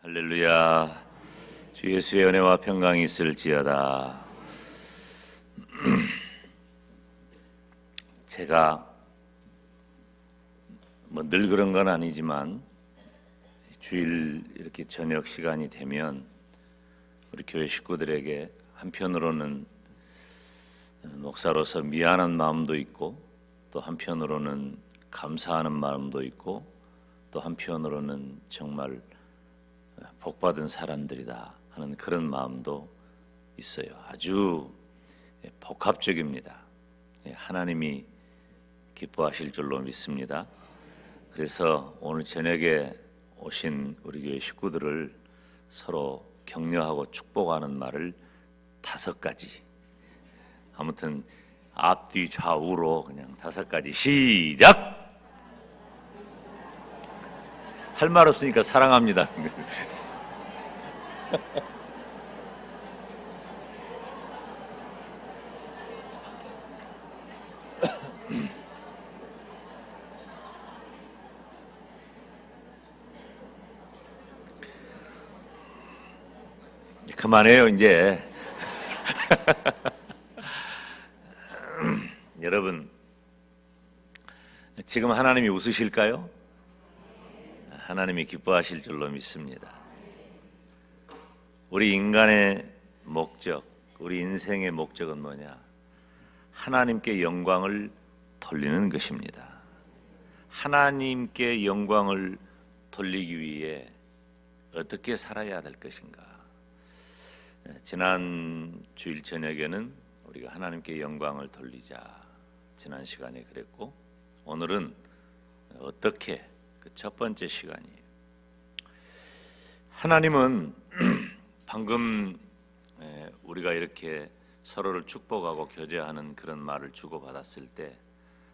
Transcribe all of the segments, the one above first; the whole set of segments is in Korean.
할렐루야. 주 예수의 은혜와 평강이 있을지어다. 제가 늘 그런 건 아니지만 주일 이렇게 저녁 시간이 되면 우리 교회 식구들에게 한편으로는 목사로서 미안한 마음도 있고, 또 한편으로는 감사하는 마음도 있고, 또 한편으로는 정말 복받은 사람들이다 하는 그런 마음도 있어요. 아주 복합적입니다. 하나님이 기뻐하실 줄로 믿습니다. 그래서 오늘 저녁에 오신 우리 교회 식구들을 서로 격려하고 축복하는 말을 5가지, 아무튼 앞뒤 좌우로 그냥 5가지 시작! 할 말 없으니까 사랑합니다. 그만해요 이제. 여러분, 지금 하나님이 웃으실까요? 하나님이 기뻐하실 줄로 믿습니다. 우리 인간의 목적, 우리 인생의 목적은 뭐냐? 하나님께 영광을 돌리는 것입니다. 하나님께 영광을 돌리기 위해 어떻게 살아야 될 것인가? 지난 주일 저녁에는 우리가 하나님께 영광을 돌리자, 지난 시간에 그랬고, 오늘은 어떻게, 그 첫 번째 시간이에요. 하나님은 방금 우리가 이렇게 서로를 축복하고 교제하는 그런 말을 주고받았을 때,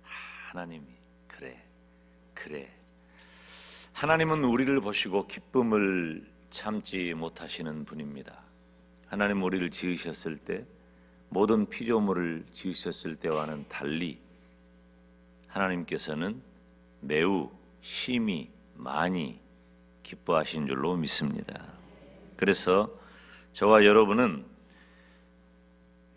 하나님이 그래. 하나님은 우리를 보시고 기쁨을 참지 못하시는 분입니다. 하나님 우리를 지으셨을 때, 모든 피조물을 지으셨을 때와는 달리 하나님께서는 매우 심히 많이 기뻐하신 줄로 믿습니다. 그래서 저와 여러분은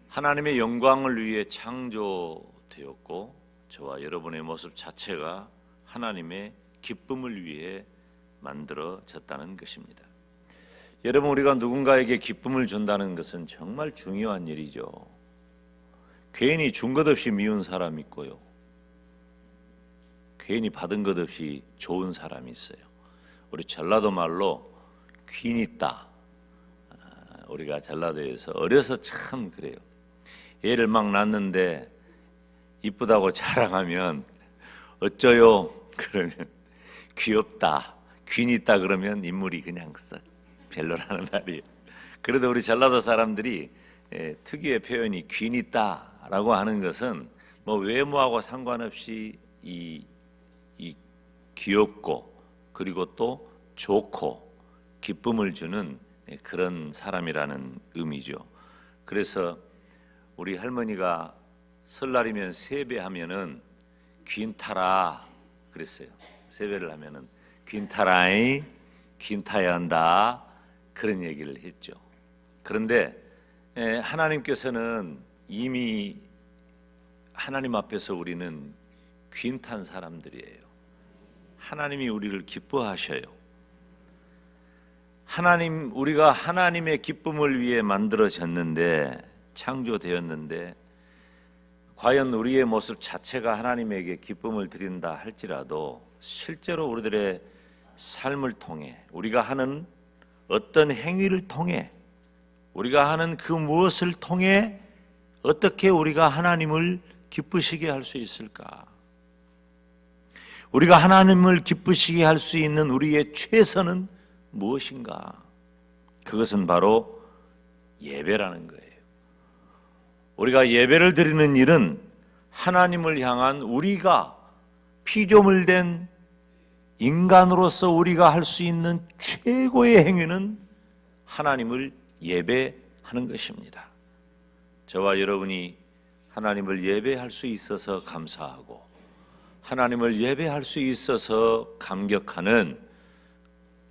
하나님의 영광을 위해 창조되었고, 저와 여러분의 모습 자체가 하나님의 기쁨을 위해 만들어졌다는 것입니다. 여러분, 우리가 누군가에게 기쁨을 준다는 것은 정말 중요한 일이죠. 괜히 준 것 없이 미운 사람이 있고요, 괜히 받은 것 없이 좋은 사람이 있어요. 우리 전라도 말로 귀있다. 우리가 전라도에서 어려서 참 그래요. 애를 막 낳는데 이쁘다고 자랑하면 어쩌요? 그러면 귀엽다, 귀있다 그러면 인물이 그냥 썩 별로라는 말이에요. 그래도 우리 전라도 사람들이 특유의 표현이 귀있다라고 하는 것은 뭐 외모하고 상관없이 이 귀엽고, 그리고 또 좋고 기쁨을 주는 그런 사람이라는 의미죠. 그래서 우리 할머니가 설날이면 세배하면은 귀인타라 그랬어요. 세배를 하면은 귀인타라이, 귀인타야 한다, 그런 얘기를 했죠. 그런데 하나님께서는 이미 하나님 앞에서 우리는 귀인탄 사람들이에요. 하나님이 우리를 기뻐하셔요. 우리가 하나님의 기쁨을 위해 만들어졌는데, 창조되었는데, 과연 우리의 모습 자체가 하나님에게 기쁨을 드린다 할지라도 실제로 우리들의 삶을 통해, 우리가 하는 어떤 행위를 통해, 우리가 하는 그 무엇을 통해 어떻게 우리가 하나님을 기쁘시게 할 수 있을까? 우리가 하나님을 기쁘시게 할 수 있는 우리의 최선은 무엇인가? 그것은 바로 예배라는 거예요. 우리가 예배를 드리는 일은 하나님을 향한, 우리가 피조물 된 인간으로서 우리가 할 수 있는 최고의 행위는 하나님을 예배하는 것입니다. 저와 여러분이 하나님을 예배할 수 있어서 감사하고, 하나님을 예배할 수 있어서 감격하는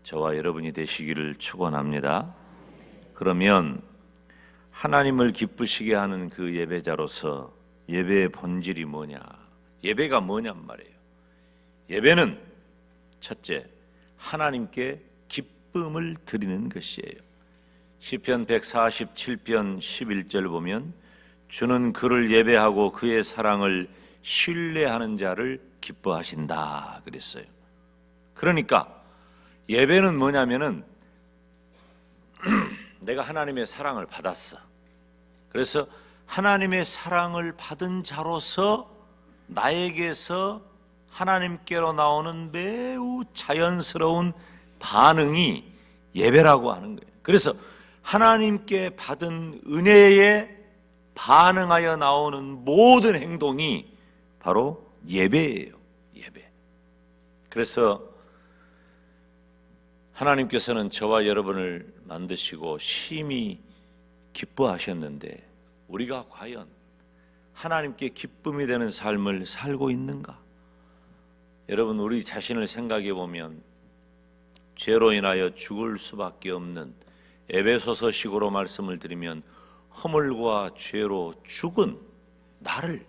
저와 여러분이 되시기를 축원합니다. 그러면 하나님을 기쁘시게 하는 그 예배자로서 예배의 본질이 뭐냐? 예배가 뭐냔 말이에요. 예배는 첫째, 하나님께 기쁨을 드리는 것이에요. 시편 147편 11절 보면 주는 그를 예배하고 그의 사랑을 신뢰하는 자를 기뻐하신다 그랬어요. 그러니까 예배는 뭐냐면은 내가 하나님의 사랑을 받았어. 그래서 하나님의 사랑을 받은 자로서 나에게서 하나님께로 나오는 매우 자연스러운 반응이 예배라고 하는 거예요. 그래서 하나님께 받은 은혜에 반응하여 나오는 모든 행동이 바로 예배예요. 예배. 그래서 하나님께서는 저와 여러분을 만드시고 심히 기뻐하셨는데 우리가 과연 하나님께 기쁨이 되는 삶을 살고 있는가? 여러분, 우리 자신을 생각해 보면 죄로 인하여 죽을 수밖에 없는, 에베소서식으로 말씀을 드리면 허물과 죄로 죽은 나를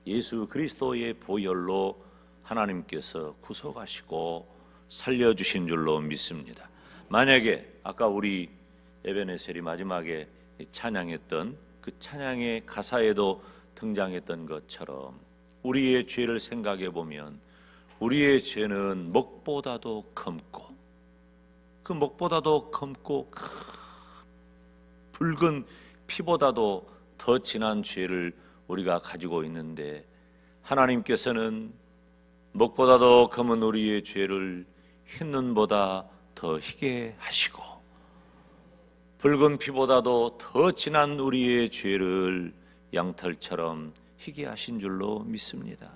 예수 그리스도의 보혈로 하나님께서 구속하시고 살려주신 줄로 믿습니다. 만약에 아까 우리 에베네셀이 마지막에 찬양했던 그 찬양의 가사에도 등장했던 것처럼 우리의 죄를 생각해 보면 우리의 죄는 먹보다도 검고, 그 먹보다도 검고 붉은 피보다도 더 진한 죄를 우리가 가지고 있는데, 하나님께서는 먹보다도 검은 우리의 죄를 흰눈보다 더 희게 하시고 붉은 피보다도 더 진한 우리의 죄를 양털처럼 희게 하신 줄로 믿습니다.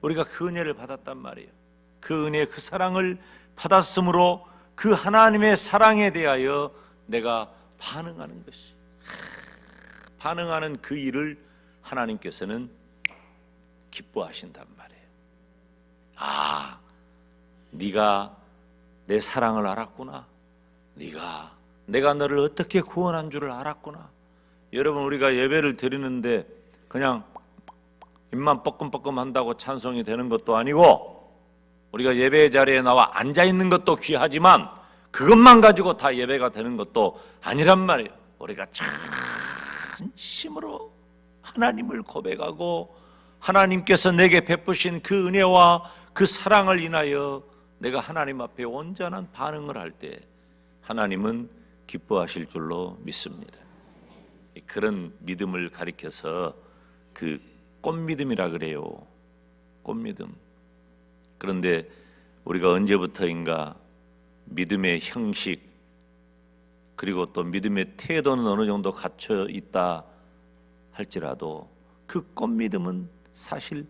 우리가 그 은혜를 받았단 말이에요. 그 은혜, 그 사랑을 받았으므로 그 하나님의 사랑에 대하여 내가 반응하는 것이, 반응하는 그 일을 하나님께서는 기뻐하신단 말이에요. 아, 네가 내 사랑을 알았구나. 내가 너를 어떻게 구원한 줄을 알았구나. 여러분, 우리가 예배를 드리는데 그냥 입만 뻐끔뻐끔 한다고 찬송이 되는 것도 아니고, 우리가 예배 자리에 나와 앉아 있는 것도 귀하지만 그것만 가지고 다 예배가 되는 것도 아니란 말이에요. 우리가 진심으로 하나님을 고백하고 하나님께서 내게 베푸신 그 은혜와 그 사랑을 인하여 내가 하나님 앞에 온전한 반응을 할 때 하나님은 기뻐하실 줄로 믿습니다. 그런 믿음을 가리켜서 그 꽃믿음이라 그래요. 꽃믿음. 그런데 우리가 언제부터인가 믿음의 형식, 그리고 또 믿음의 태도는 어느 정도 갖춰 있다 할지라도 그 꽃믿음은 사실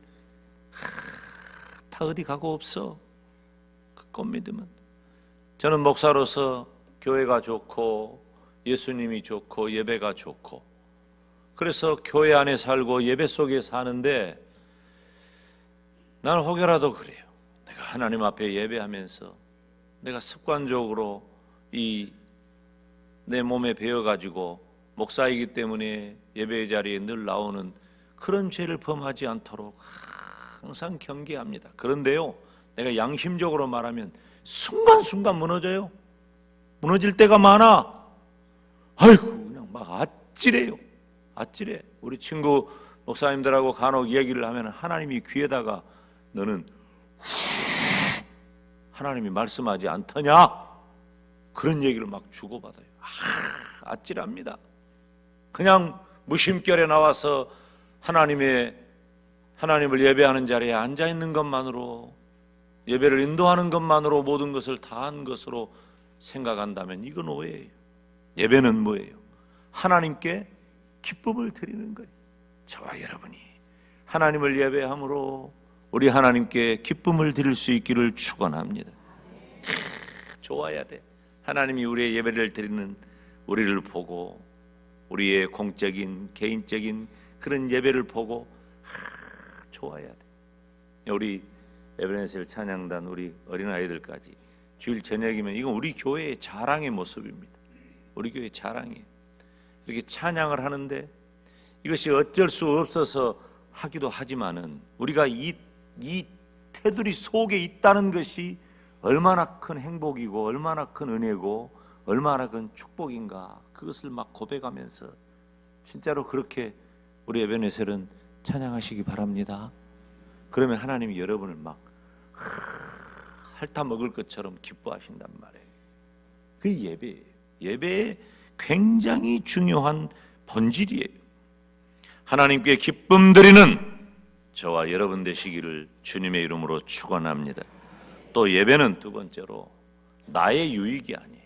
다 어디 가고 없어. 그 꽃믿음은. 저는 목사로서 교회가 좋고 예수님이 좋고 예배가 좋고, 그래서 교회 안에 살고 예배 속에 사는데 나는 혹여라도 그래요. 내가 하나님 앞에 예배하면서 내가 습관적으로 내 몸에 배어가지고 목사이기 때문에 예배 자리에 늘 나오는 그런 죄를 범하지 않도록 항상 경계합니다. 그런데요, 내가 양심적으로 말하면 순간순간 무너져요. 무너질 때가 많아. 아이고, 그냥 막 아찔해요. 아찔해. 우리 친구 목사님들하고 간혹 얘기를 하면 하나님이 귀에다가 너는 하나님이 말씀하지 않더냐? 그런 얘기를 막 주고받아요. 아찔합니다. 그냥 무심결에 나와서 하나님을 예배하는 자리에 앉아 있는 것만으로, 예배를 인도하는 것만으로 모든 것을 다 한 것으로 생각한다면 이건 오해예요. 예배는 뭐예요? 하나님께 기쁨을 드리는 거예요. 저와 여러분이 하나님을 예배함으로 우리 하나님께 기쁨을 드릴 수 있기를 축원합니다. 좋아야 돼. 하나님이 우리의 예배를 드리는 우리를 보고, 우리의 공적인 개인적인 그런 예배를 보고 좋아야 돼. 우리 에베네셀 찬양단 우리 어린아이들까지 주일 저녁이면 이건 우리 교회의 자랑의 모습입니다. 우리 교회의 자랑이에요. 이렇게 찬양을 하는데 이것이 어쩔 수 없어서 하기도 하지만은 우리가 이 테두리 속에 있다는 것이 얼마나 큰 행복이고 얼마나 큰 은혜고 얼마나 큰 축복인가, 그것을 막 고백하면서 진짜로 그렇게 우리 에베네셀은 찬양하시기 바랍니다. 그러면 하나님이 여러분을 막 핥아 먹을 것처럼 기뻐하신단 말이에요. 그게 예배예요. 예배의 굉장히 중요한 본질이에요. 하나님께 기쁨 드리는 저와 여러분 되시기를 주님의 이름으로 축원합니다. 또 예배는 두 번째로 나의 유익이 아니에요.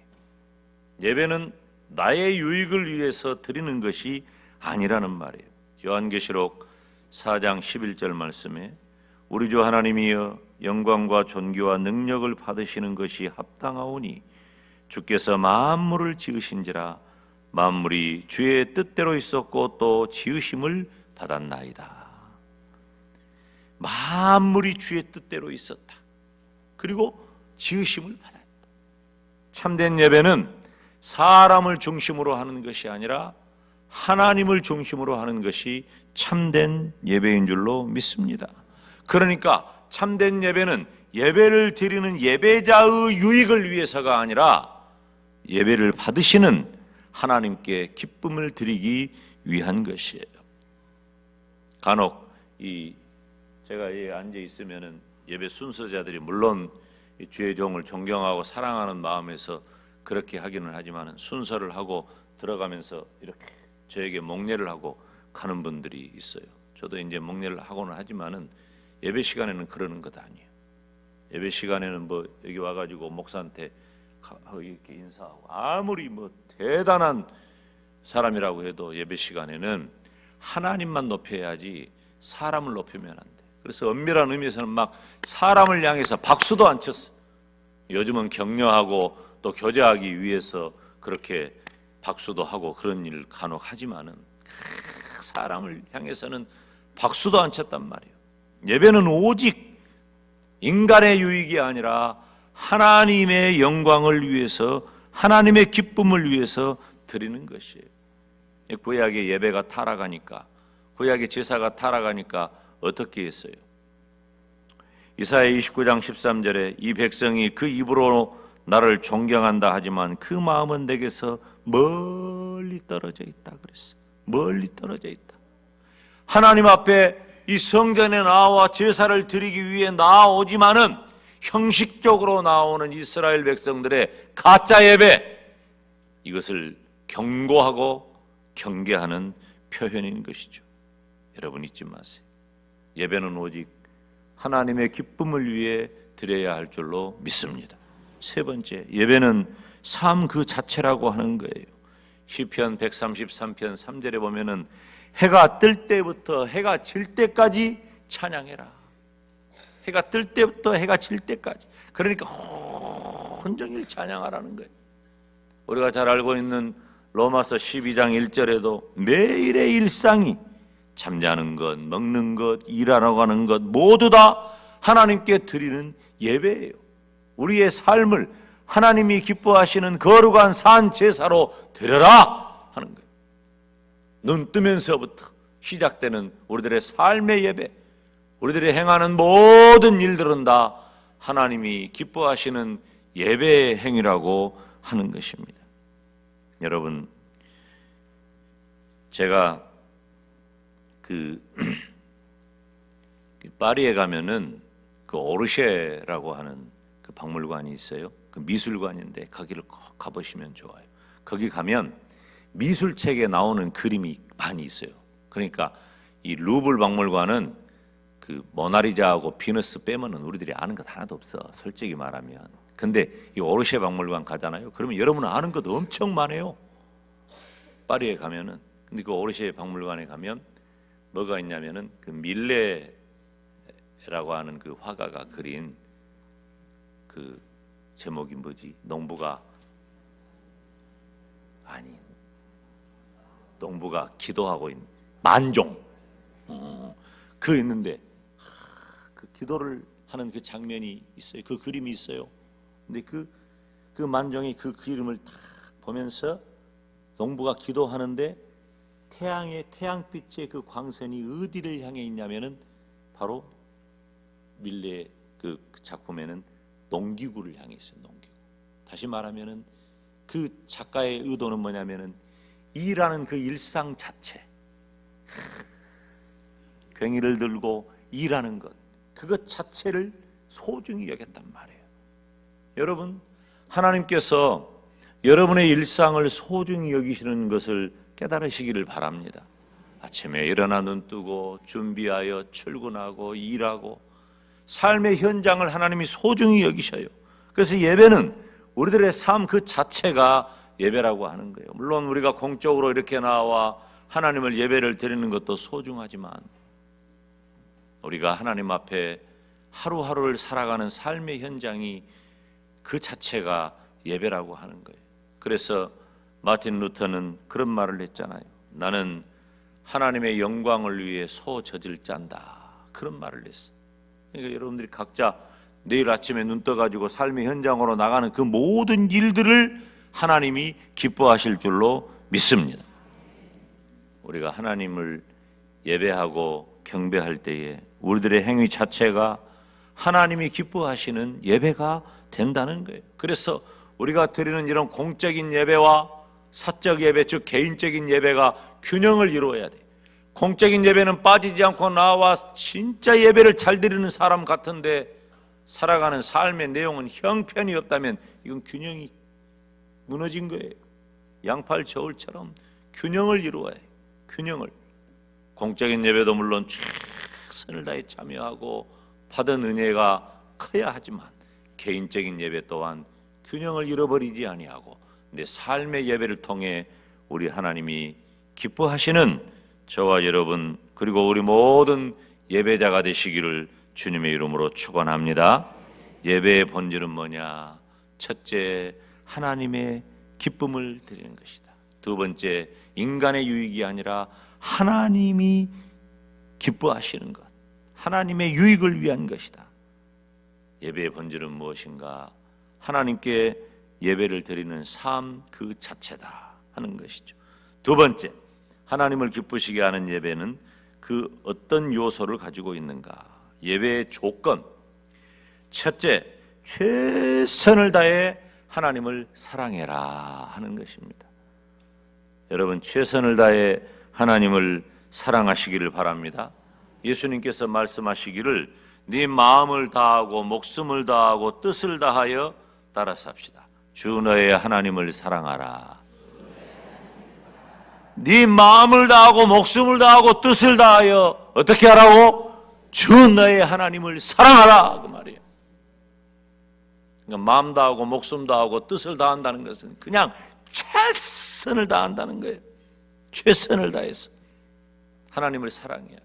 예배는 나의 유익을 위해서 드리는 것이 아니라는 말이에요. 요한계시록 4장 11절 말씀에 우리 주 하나님이여 영광과 존귀와 능력을 받으시는 것이 합당하오니 주께서 만물을 지으신지라 만물이 주의 뜻대로 있었고 또 지으심을 받았나이다. 만물이 주의 뜻대로 있었다. 그리고 지으심을 받았다. 참된 예배는 사람을 중심으로 하는 것이 아니라 하나님을 중심으로 하는 것이 참된 예배인 줄로 믿습니다. 그러니까 참된 예배는 예배를 드리는 예배자의 유익을 위해서가 아니라 예배를 받으시는 하나님께 기쁨을 드리기 위한 것이에요. 간혹 제가 여기 앉아 있으면은 예배 순서자들이 물론 주의 종을 존경하고 사랑하는 마음에서 그렇게 하기는 하지만 순서를 하고 들어가면서 이렇게 저에게 목례를 하고 가는 분들이 있어요. 저도 이제 목례를 하고는 하지만은 예배 시간에는 그러는 것 아니에요. 예배 시간에는 뭐 여기 와가지고 목사한테 이렇게 인사하고 아무리 뭐 대단한 사람이라고 해도 예배 시간에는 하나님만 높여야지 사람을 높이면 안 돼. 그래서 엄밀한 의미에서는 막 사람을 향해서 박수도 안 쳤어. 요즘은 격려하고 또 교제하기 위해서 그렇게 박수도 하고 그런 일을 간혹 하지만은 사람을 향해서는 박수도 안 쳤단 말이에요. 예배는 오직 인간의 유익이 아니라 하나님의 영광을 위해서, 하나님의 기쁨을 위해서 드리는 것이에요. 구약의 예배가 타락하니까, 구약의 제사가 타락하니까 어떻게 했어요? 이사야 29장 13절에 이 백성이 그 입으로 나를 존경한다 하지만 그 마음은 내게서 멀리 떨어져 있다 그랬어요. 멀리 떨어져 있다. 하나님 앞에 이 성전에 나와 제사를 드리기 위해 나오지만은 형식적으로 나오는 이스라엘 백성들의 가짜 예배, 이것을 경고하고 경계하는 표현인 것이죠. 여러분 잊지 마세요. 예배는 오직 하나님의 기쁨을 위해 드려야 할 줄로 믿습니다. 세 번째, 예배는 삶 그 자체라고 하는 거예요. 시편 133편 3절에 보면은 해가 뜰 때부터 해가 질 때까지 찬양해라. 해가 뜰 때부터 해가 질 때까지. 그러니까 온종일 찬양하라는 거예요. 우리가 잘 알고 있는 로마서 12장 1절에도 매일의 일상이 잠자는 것, 먹는 것, 일하러 가는 것 모두 다 하나님께 드리는 예배예요. 우리의 삶을 하나님이 기뻐하시는 거룩한 산 제사로 드려라 하는 거예요. 눈 뜨면서부터 시작되는 우리들의 삶의 예배, 우리들이 행하는 모든 일들은 다 하나님이 기뻐하시는 예배의 행위라고 하는 것입니다. 여러분, 제가 파리에 가면은 그 오르쉐라고 하는 그 박물관이 있어요. 그 미술관인데 거기를 꼭 가보시면 좋아요. 거기 가면 미술책에 나오는 그림이 많이 있어요. 그러니까 이 루블 박물관은 그 모나리자하고 비너스 빼면은 우리들이 아는 것 하나도 없어. 솔직히 말하면. 근데 이 오르쉐 박물관 가잖아요. 그러면 여러분은 아는 것 엄청 많아요. 파리에 가면은. 근데 그 오르쉐 박물관에 가면 뭐가 있냐면은 그 밀레라고 하는 그 화가가 그린 그 제목이 뭐지? 농부가 기도하고 있는 만종. 그 있는데 그 기도를 하는 그 장면이 있어요. 그 그림이 있어요. 근데 그 만종이 그 그림을 딱 보면서 농부가 기도하는데 태양빛의 그 광선이 어디를 향해 있냐면은 바로 밀레 그 작품에는 농기구를 향해 있어요. 농기구. 다시 말하면은 그 작가의 의도는 뭐냐면은 일하는 그 일상 자체, 괭이를 들고 일하는 것, 그것 자체를 소중히 여겼단 말이에요. 여러분, 하나님께서 여러분의 일상을 소중히 여기시는 것을 깨달으시기를 바랍니다. 아침에 일어나 눈 뜨고 준비하여 출근하고 일하고 삶의 현장을 하나님이 소중히 여기셔요. 그래서 예배는 우리들의 삶 그 자체가 예배라고 하는 거예요. 물론 우리가 공적으로 이렇게 나와 하나님을 예배를 드리는 것도 소중하지만 우리가 하나님 앞에 하루하루를 살아가는 삶의 현장이 그 자체가 예배라고 하는 거예요. 그래서 마틴 루터는 그런 말을 했잖아요. 나는 하나님의 영광을 위해 소 젖을 짠다. 그런 말을 했어요. 그러니까 여러분들이 각자 내일 아침에 눈 떠가지고 삶의 현장으로 나가는 그 모든 일들을 하나님이 기뻐하실 줄로 믿습니다. 우리가 하나님을 예배하고 경배할 때에 우리들의 행위 자체가 하나님이 기뻐하시는 예배가 된다는 거예요. 그래서 우리가 드리는 이런 공적인 예배와 사적 예배, 즉 개인적인 예배가 균형을 이루어야 돼. 공적인 예배는 빠지지 않고 나와 진짜 예배를 잘 드리는 사람 같은데 살아가는 삶의 내용은 형편이 없다면 이건 균형이 무너진 거예요. 양팔 저울처럼 균형을 이루어야 해요. 균형을. 공적인 예배도 물론 최선을 다해 참여하고 받은 은혜가 커야 하지만 개인적인 예배 또한 균형을 잃어버리지 아니하고 내 삶의 예배를 통해 우리 하나님이 기뻐하시는 저와 여러분 그리고 우리 모든 예배자가 되시기를 주님의 이름으로 축원합니다. 예배의 본질은 뭐냐? 첫째, 하나님의 기쁨을 드리는 것이다. 두 번째, 인간의 유익이 아니라 하나님이 기뻐하시는 것, 하나님의 유익을 위한 것이다. 예배의 본질은 무엇인가? 하나님께 예배를 드리는 삶 그 자체다 하는 것이죠. 두 번째, 하나님을 기쁘시게 하는 예배는 그 어떤 요소를 가지고 있는가? 예배의 조건. 첫째, 최선을 다해 하나님을 사랑해라 하는 것입니다. 여러분, 최선을 다해 하나님을 사랑하시기를 바랍니다. 예수님께서 말씀하시기를 네 마음을 다하고 목숨을 다하고 뜻을 다하여 따라 삽시다. 주 너의 하나님을 사랑하라. 네 마음을 다하고 목숨을 다하고 뜻을 다하여 어떻게 하라고? 주 너의 하나님을 사랑하라 그 말이에요. 그러니까 마음 다하고 목숨 다하고 뜻을 다한다는 것은 그냥 최선을 다한다는 거예요. 최선을 다해서 하나님을 사랑해야 돼.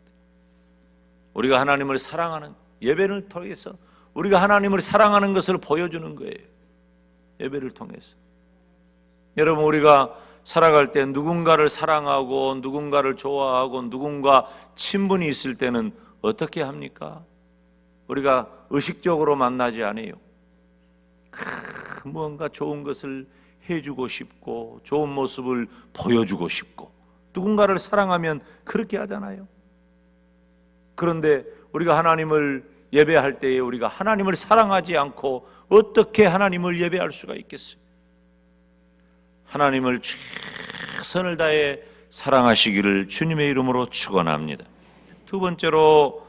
우리가 하나님을 사랑하는 예배를 통해서 우리가 하나님을 사랑하는 것을 보여주는 거예요. 예배를 통해서. 여러분, 우리가 살아갈 때 누군가를 사랑하고 누군가를 좋아하고 누군가 친분이 있을 때는 어떻게 합니까? 우리가 의식적으로 만나지 않아요. 무언가 좋은 것을 해주고 싶고 좋은 모습을 보여주고 싶고 누군가를 사랑하면 그렇게 하잖아요. 그런데 우리가 하나님을 예배할 때에 우리가 하나님을 사랑하지 않고 어떻게 하나님을 예배할 수가 있겠어요? 하나님을 최선을 다해 사랑하시기를 주님의 이름으로 축원합니다. 두 번째로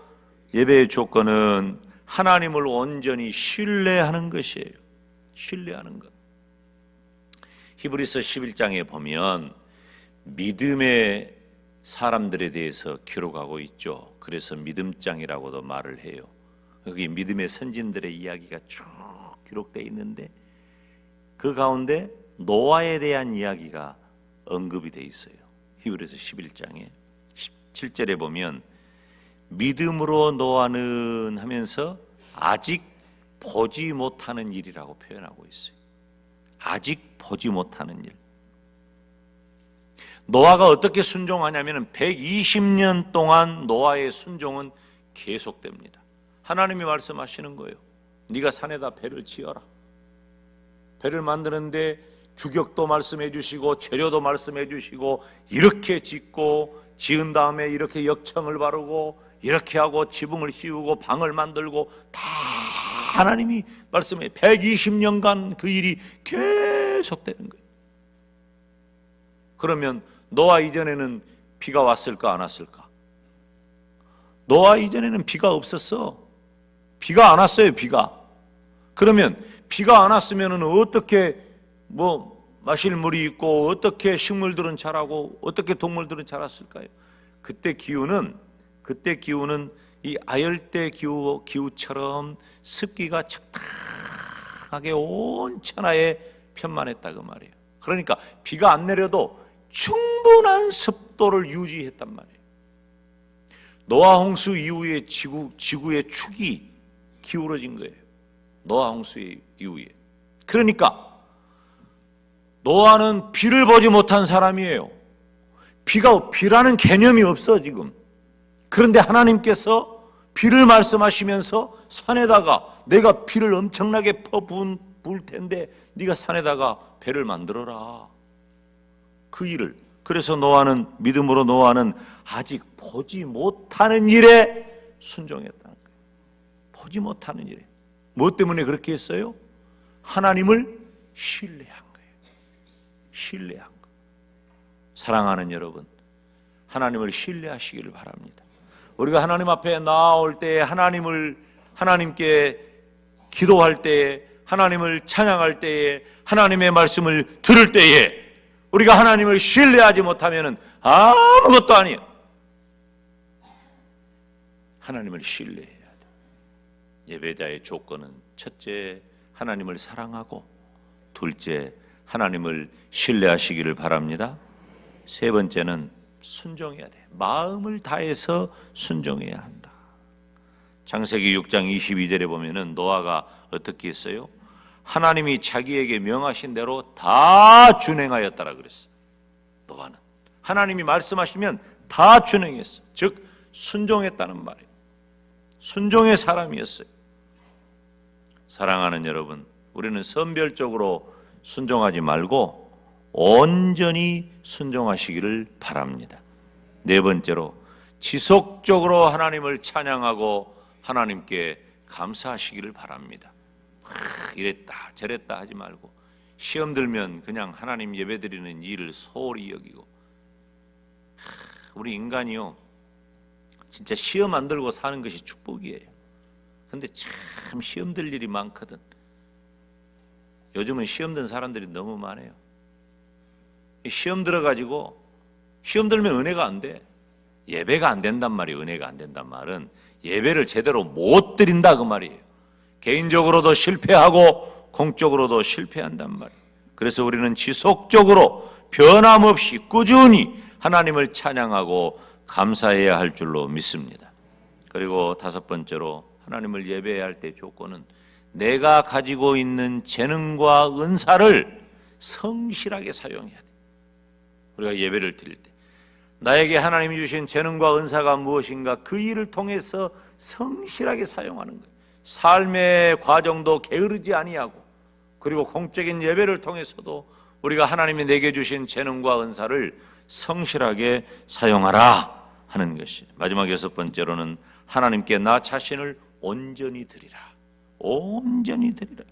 예배의 조건은 하나님을 온전히 신뢰하는 것이에요. 신뢰하는 것. 히브리서 11장에 보면 믿음의 사람들에 대해서 기록하고 있죠. 그래서 믿음장이라고도 말을 해요. 여기 믿음의 선진들의 이야기가 쭉 기록되어 있는데 그 가운데 노아에 대한 이야기가 언급이 되어 있어요. 히브리서 11장에 17절에 보면 믿음으로 노아는 하면서 아직 보지 못하는 일이라고 표현하고 있어요. 아직 보지 못하는 일. 노아가 어떻게 순종하냐면 120년 동안 노아의 순종은 계속됩니다. 하나님이 말씀하시는 거예요. 네가 산에다 배를 지어라. 배를 만드는데 규격도 말씀해 주시고 재료도 말씀해 주시고 이렇게 짓고 지은 다음에 이렇게 역청을 바르고 이렇게 하고 지붕을 씌우고 방을 만들고 다 하나님이 말씀해 120년간 그 일이 계속되는 거예요. 그러면 노아 이전에는 비가 왔을까 안 왔을까? 노아 이전에는 비가 없었어. 비가 안 왔어요. 비가. 그러면 비가 안 왔으면 어떻게 마실 물이 있고 어떻게 식물들은 자라고 어떻게 동물들은 자랐을까요? 그때 기후는 이 아열대 기후처럼 습기가 적당하게 온 천하에 편만했다 그 말이에요. 그러니까 비가 안 내려도 충분한 습도를 유지했단 말이에요. 노아 홍수 이후에 지구의 축이 기울어진 거예요. 노아 홍수 이후에. 그러니까 노아는 비를 보지 못한 사람이에요. 비라는 개념이 없어 지금. 그런데 하나님께서 비를 말씀하시면서 산에다가 내가 비를 엄청나게 부을 텐데 네가 산에다가 배를 만들어라. 그 일을. 그래서 믿음으로 노아는 아직 보지 못하는 일에 순종했다는 거예요. 보지 못하는 일에. 뭐 때문에 그렇게 했어요? 하나님을 신뢰한 거예요. 신뢰한 거. 사랑하는 여러분, 하나님을 신뢰하시기를 바랍니다. 우리가 하나님 앞에 나올 때에 하나님께 기도할 때에 하나님을 찬양할 때에 하나님의 말씀을 들을 때에 우리가 하나님을 신뢰하지 못하면 아무것도 아니에요. 하나님을 신뢰해야 돼. 예배자의 조건은 첫째, 하나님을 사랑하고 둘째, 하나님을 신뢰하시기를 바랍니다. 세 번째는 순종해야 돼. 마음을 다해서 순종해야 한다. 창세기 6장 22절에 보면은 노아가 어떻게 했어요? 하나님이 자기에게 명하신 대로 다 준행하였다라 그랬어요. 노아는 하나님이 말씀하시면 다 준행했어. 즉 순종했다는 말이에요. 순종의 사람이었어요. 사랑하는 여러분, 우리는 선별적으로 순종하지 말고 온전히 순종하시기를 바랍니다. 네 번째로 지속적으로 하나님을 찬양하고 하나님께 감사하시기를 바랍니다. 이랬다 저랬다 하지 말고 시험 들면 그냥 하나님 예배드리는 일을 소홀히 여기고. 우리 인간이요 진짜 시험 안 들고 사는 것이 축복이에요. 근데 참 시험 들 일이 많거든. 요즘은 시험 든 사람들이 너무 많아요. 시험 들어가지고 시험 들면 은혜가 안 돼. 예배가 안 된단 말이에요. 은혜가 안 된단 말은 예배를 제대로 못 드린다 그 말이에요. 개인적으로도 실패하고 공적으로도 실패한단 말이에요. 그래서 우리는 지속적으로 변함없이 꾸준히 하나님을 찬양하고 감사해야 할 줄로 믿습니다. 그리고 다섯 번째로 하나님을 예배해야 할 때 조건은 내가 가지고 있는 재능과 은사를 성실하게 사용해야 돼. 우리가 예배를 드릴 때 나에게 하나님이 주신 재능과 은사가 무엇인가 그 일을 통해서 성실하게 사용하는 거예요. 삶의 과정도 게으르지 아니하고 그리고 공적인 예배를 통해서도 우리가 하나님이 내게 주신 재능과 은사를 성실하게 사용하라 하는 것이. 마지막 여섯 번째로는 하나님께 나 자신을 온전히 드리라. 온전히 드리라.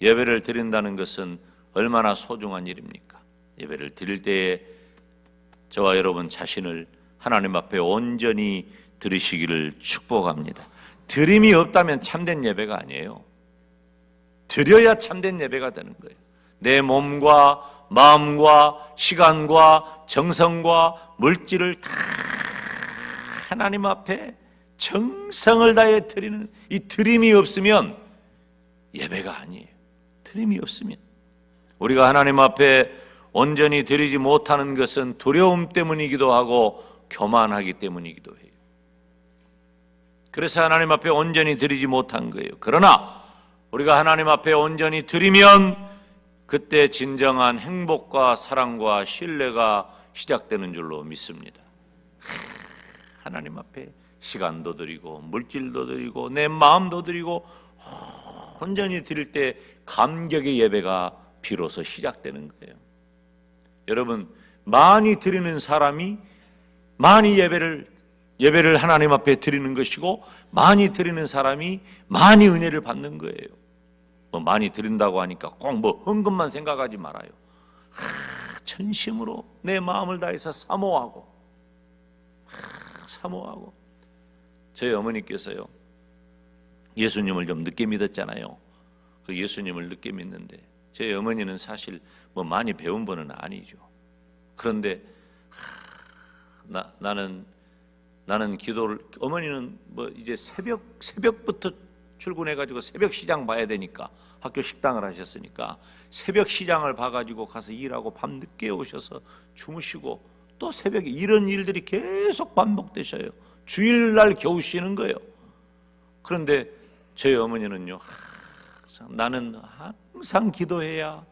예배를 드린다는 것은 얼마나 소중한 일입니까? 예배를 드릴 때에 저와 여러분 자신을 하나님 앞에 온전히 드리시기를 축복합니다. 드림이 없다면 참된 예배가 아니에요. 드려야 참된 예배가 되는 거예요. 내 몸과 마음과 시간과 정성과 물질을 다 하나님 앞에 정성을 다해 드리는 이 드림이 없으면 예배가 아니에요. 드림이 없으면 우리가 하나님 앞에 온전히 드리지 못하는 것은 두려움 때문이기도 하고 교만하기 때문이기도 해요. 그래서 하나님 앞에 온전히 드리지 못한 거예요. 그러나 우리가 하나님 앞에 온전히 드리면 그때 진정한 행복과 사랑과 신뢰가 시작되는 줄로 믿습니다. 하나님 앞에 시간도 드리고 물질도 드리고 내 마음도 드리고 온전히 드릴 때 감격의 예배가 비로소 시작되는 거예요. 여러분, 많이 드리는 사람이 많이 예배를 하나님 앞에 드리는 것이고, 많이 드리는 사람이 많이 은혜를 받는 거예요. 뭐 많이 드린다고 하니까 꼭 뭐 헌금만 생각하지 말아요. 전심으로 내 마음을 다해서 사모하고 저희 어머니께서요, 예수님을 좀 늦게 믿었잖아요. 그 예수님을 늦게 믿는데 저희 어머니는 사실 뭐 많이 배운 분은 아니죠. 그런데 나는 기도를, 어머니는 뭐 이제 새벽부터 출근해가지고 새벽 시장 봐야 되니까, 학교 식당을 하셨으니까 새벽 시장을 봐가지고 가서 일하고 밤 늦게 오셔서 주무시고 또 새벽에 이런 일들이 계속 반복되셔요. 주일날 겨우 쉬는 거예요. 그런데 저희 어머니는요, 나는 항상 기도해야,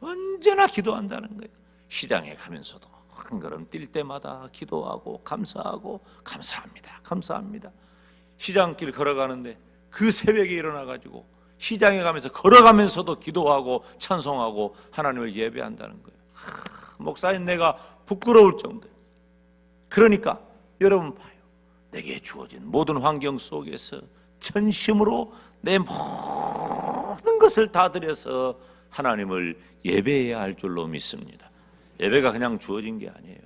언제나 기도한다는 거예요. 시장에 가면서도 한 걸음 뛸 때마다 기도하고 감사하고 감사합니다. 시장길 걸어가는데 그 새벽에 일어나가지고 시장에 가면서 걸어가면서도 기도하고 찬송하고 하나님을 예배한다는 거예요. 목사님, 내가 부끄러울 정도예요. 그러니까 여러분 봐요. 내게 주어진 모든 환경 속에서 전심으로 내 모든 것을 다 들여서 하나님을 예배해야 할 줄로 믿습니다. 예배가 그냥 주어진 게 아니에요.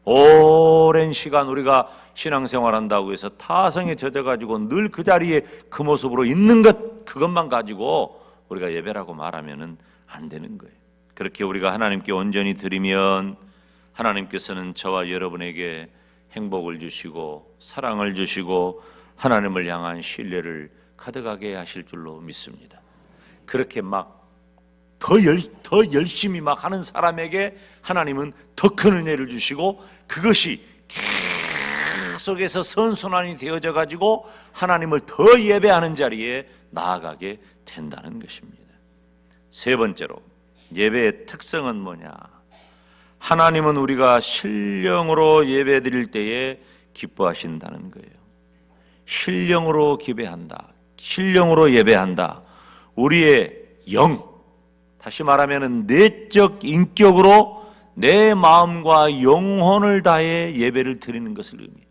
오랜 시간 우리가 신앙생활한다고 해서 타성에 젖어가지고 늘 그 자리에 그 모습으로 있는 것, 그것만 가지고 우리가 예배라고 말하면 안 되는 거예요. 그렇게 우리가 하나님께 온전히 드리면 하나님께서는 저와 여러분에게 행복을 주시고 사랑을 주시고 하나님을 향한 신뢰를 가득하게 하실 줄로 믿습니다. 그렇게 막 더 열심히 막 하는 사람에게 하나님은 더 큰 은혜를 주시고, 그것이 계속해서 선순환이 되어져 가지고 하나님을 더 예배하는 자리에 나아가게 된다는 것입니다. 세 번째로, 예배의 특성은 뭐냐? 하나님은 우리가 신령으로 예배드릴 때에 기뻐하신다는 거예요. 신령으로 기도한다, 신령으로 예배한다. 우리의 영, 다시 말하면 내적 인격으로 내 마음과 영혼을 다해 예배를 드리는 것을 의미해요.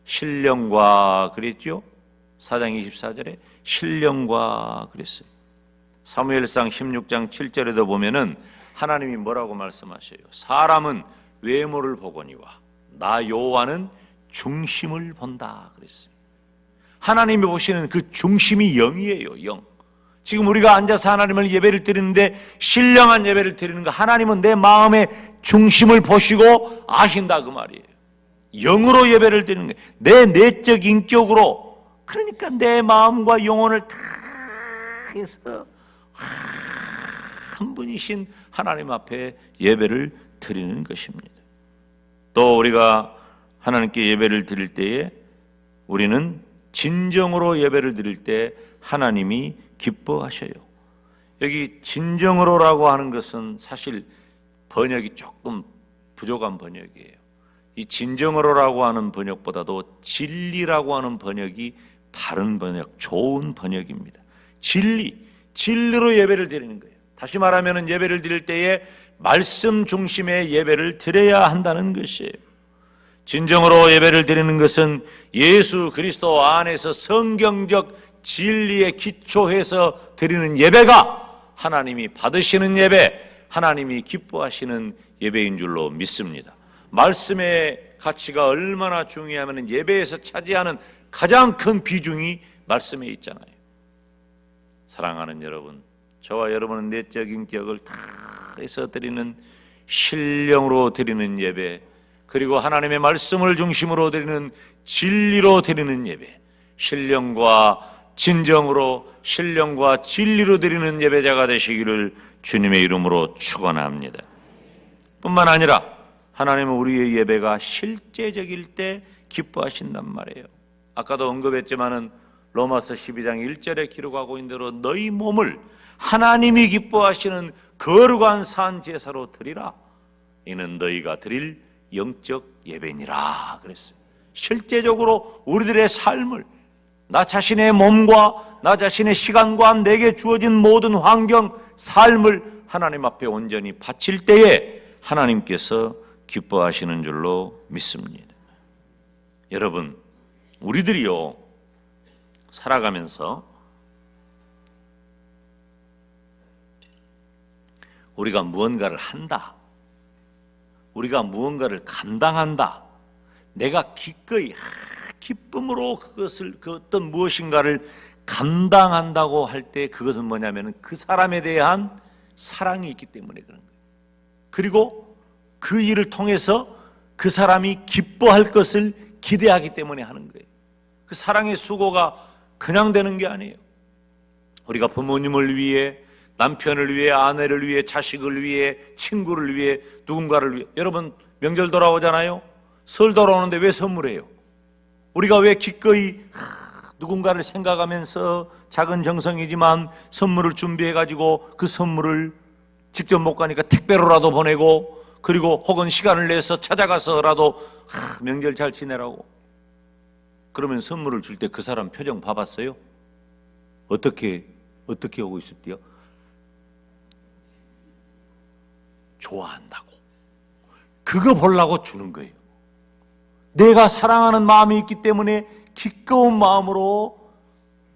신령과 그랬죠? 4장 24절에 신령과 그랬어요. 사무엘상 16장 7절에도 보면은 하나님이 뭐라고 말씀하셔요? 사람은 외모를 보거니와 나 여호와는 중심을 본다 그랬어요. 하나님이 보시는 그 중심이 영이에요. 영. 지금 우리가 앉아서 하나님을 예배를 드리는데 신령한 예배를 드리는 거, 하나님은 내 마음의 중심을 보시고 아신다 그 말이에요. 영으로 예배를 드리는 거예요. 내 내적 인격으로. 그러니까 내 마음과 영혼을 다 해서 한 분이신 하나님 앞에 예배를 드리는 것입니다. 또 우리가 하나님께 예배를 드릴 때에 우리는 진정으로 예배를 드릴 때 하나님이 기뻐하셔요. 여기 진정으로라고 하는 것은 사실 번역이 조금 부족한 번역이에요. 이 진정으로라고 하는 번역보다도 진리라고 하는 번역이 바른 번역, 좋은 번역입니다. 진리로 예배를 드리는 거예요. 다시 말하면 예배를 드릴 때에 말씀 중심의 예배를 드려야 한다는 것이에요. 진정으로 예배를 드리는 것은 예수 그리스도 안에서 성경적 진리에 기초해서 드리는 예배가 하나님이 받으시는 예배, 하나님이 기뻐하시는 예배인 줄로 믿습니다. 말씀의 가치가 얼마나 중요하면 예배에서 차지하는 가장 큰 비중이 말씀에 있잖아요. 사랑하는 여러분, 저와 여러분은 내적 인격을 다 해서 드리는 신령으로 드리는 예배, 그리고 하나님의 말씀을 중심으로 드리는 진리로 드리는 예배, 신령과 진정으로 신령과 진리로 드리는 예배자가 되시기를 주님의 이름으로 축원합니다. 뿐만 아니라 하나님은 우리의 예배가 실제적일 때 기뻐하신단 말이에요. 아까도 언급했지만은 로마서 12장 1절에 기록하고 있는 대로 너희 몸을 하나님이 기뻐하시는 거룩한 산 제사로 드리라. 이는 너희가 드릴 영적 예배니라 그랬어요. 실제적으로 우리들의 삶을 나 자신의 몸과 나 자신의 시간과 내게 주어진 모든 환경, 삶을 하나님 앞에 온전히 바칠 때에 하나님께서 기뻐하시는 줄로 믿습니다. 여러분, 우리들이요, 살아가면서 우리가 무언가를 한다, 우리가 무언가를 감당한다, 내가 기꺼이 기쁨으로 그것을, 그 어떤 무엇인가를 감당한다고 할 때 그것은 뭐냐면 그 사람에 대한 사랑이 있기 때문에 그런 거예요. 그리고 그 일을 통해서 그 사람이 기뻐할 것을 기대하기 때문에 하는 거예요. 그 사랑의 수고가 그냥 되는 게 아니에요. 우리가 부모님을 위해, 남편을 위해, 아내를 위해, 자식을 위해, 친구를 위해, 누군가를 위해. 여러분, 명절 돌아오잖아요. 설 돌아오는데 왜 선물해요? 우리가 왜 기꺼이 누군가를 생각하면서 작은 정성이지만 선물을 준비해가지고 그 선물을 직접 못 가니까 택배로라도 보내고, 그리고 혹은 시간을 내서 찾아가서라도 명절 잘 지내라고. 그러면 선물을 줄 때 그 사람 표정 봐봤어요? 어떻게 하고 있었대요? 좋아한다고. 그거 보려고 주는 거예요. 내가 사랑하는 마음이 있기 때문에 기꺼운 마음으로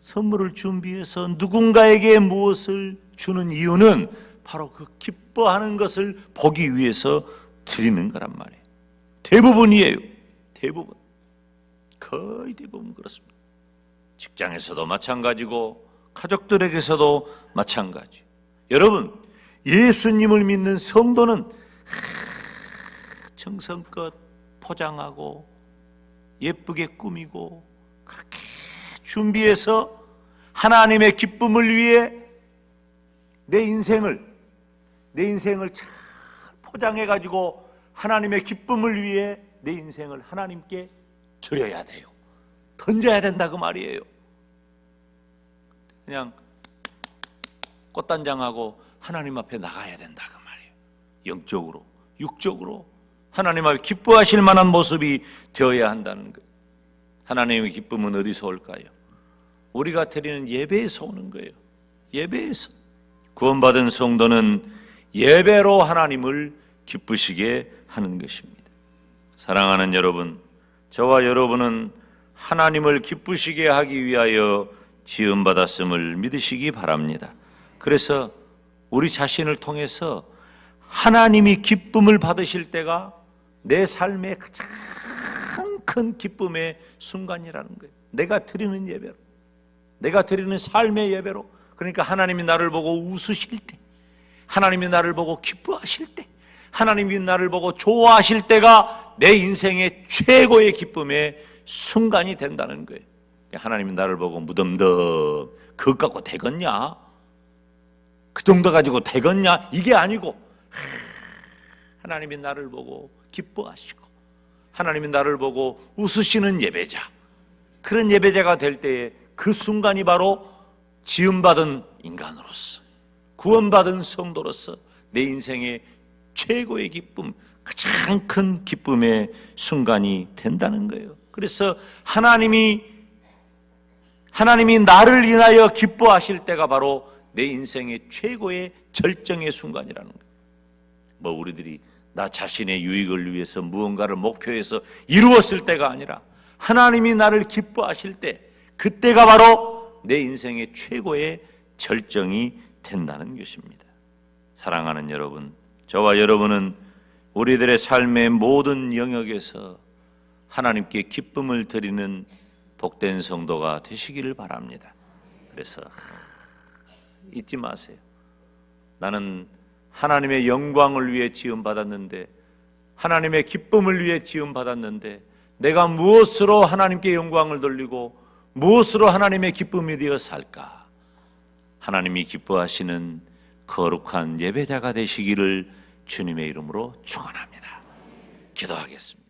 선물을 준비해서 누군가에게 무엇을 주는 이유는 바로 그 기뻐하는 것을 보기 위해서 드리는 거란 말이에요. 대부분이에요. 대부분. 거의 대부분 그렇습니다. 직장에서도 마찬가지고 가족들에게서도 마찬가지. 여러분, 예수님을 믿는 성도는 정성껏 포장하고 예쁘게 꾸미고 그렇게 준비해서 하나님의 기쁨을 위해 내 인생을 잘 포장해가지고 하나님의 기쁨을 위해 내 인생을 하나님께 드려야 돼요. 던져야 된다 그 말이에요. 그냥 꽃단장하고 하나님 앞에 나가야 된다 그 말이에요. 영적으로, 육적으로 하나님 앞에 기뻐하실 만한 모습이 되어야 한다는 거예요. 하나님의 기쁨은 어디서 올까요? 우리가 드리는 예배에서 오는 거예요. 예배에서. 구원받은 성도는 예배로 하나님을 기쁘시게 하는 것입니다. 사랑하는 여러분, 저와 여러분은 하나님을 기쁘시게 하기 위하여 지음받았음을 믿으시기 바랍니다. 그래서 우리 자신을 통해서 하나님이 기쁨을 받으실 때가 내 삶의 가장 큰 기쁨의 순간이라는 거예요. 내가 드리는 예배로, 내가 드리는 삶의 예배로. 그러니까 하나님이 나를 보고 웃으실 때, 하나님이 나를 보고 기뻐하실 때, 하나님이 나를 보고 좋아하실 때가 내 인생의 최고의 기쁨의 순간이 된다는 거예요. 하나님이 나를 보고 무덤덤 그것 갖고 되겠냐? 그 정도 가지고 되겠냐? 이게 아니고 하나님이 나를 보고 기뻐하시고 하나님이 나를 보고 웃으시는 예배자, 그런 예배자가 될 때에 그 순간이 바로 지음받은 인간으로서, 구원받은 성도로서 내 인생의 최고의 기쁨, 가장 큰 기쁨의 순간이 된다는 거예요. 그래서 하나님이 나를 인하여 기뻐하실 때가 바로 내 인생의 최고의 절정의 순간이라는 거예요. 뭐 우리들이 나 자신의 유익을 위해서 무언가를 목표해서 이루었을 때가 아니라 하나님이 나를 기뻐하실 때, 그때가 바로 내 인생의 최고의 절정이 된다는 것입니다. 사랑하는 여러분, 저와 여러분은 우리들의 삶의 모든 영역에서 하나님께 기쁨을 드리는 복된 성도가 되시기를 바랍니다. 그래서 잊지 마세요. 나는 하나님의 영광을 위해 지음받았는데, 하나님의 기쁨을 위해 지음받았는데, 내가 무엇으로 하나님께 영광을 돌리고 무엇으로 하나님의 기쁨이 되어 살까? 하나님이 기뻐하시는 거룩한 예배자가 되시기를 주님의 이름으로 축원합니다. 기도하겠습니다.